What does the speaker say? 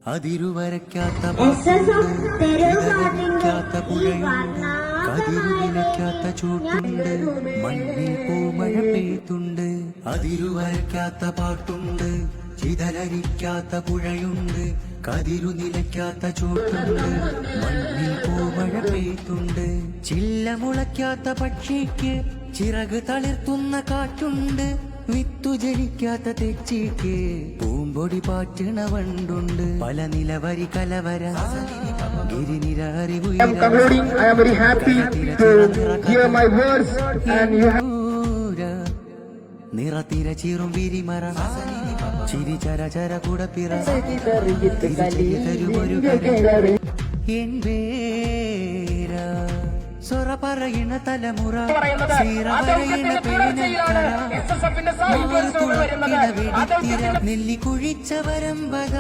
അതിരുവരയ്ക്കാത്ത പാട്ടുണ്ട്, പുഴയുണ്ട്, കതിരുവിലയ്ക്കാത്ത ചൂട്ടുണ്ട്, മണ്ണിൽ പൂമഴ പെയ്ത്തുണ്ട്. അതിരുവരയ്ക്കാത്ത പാട്ടുണ്ട്, ചിതലരിക്കാത്ത പുഴയുണ്ട്, കതിരു നിലയ്ക്കാത്ത ചൂട്ടുണ്ട്, മണ്ണിൽ പൂമഴ പെയ്ത്തുണ്ട്. ചില്ല മുളയ്ക്കാത്ത പക്ഷിക്ക് ചിറക് തളിർത്തുന്ന കാറ്റുണ്ട്, വിത്തു ജലിക്കാത്ത തെച്ചിക്ക് പൂമ്പൊടി പാറ്റണ വണ്ടുണ്ട്. പല നിലവരി കലവര ഗിരിനിര നിറത്തിര ചീറും വിരിമറ ചിരി ചര ചര കുടപ്പിറ തരുമൊരു എൻ പേര സൊറ പറയണ തലമുറ സീറ പറയണ പേന നെല്ലി കുഴിച്ച വരമ്പത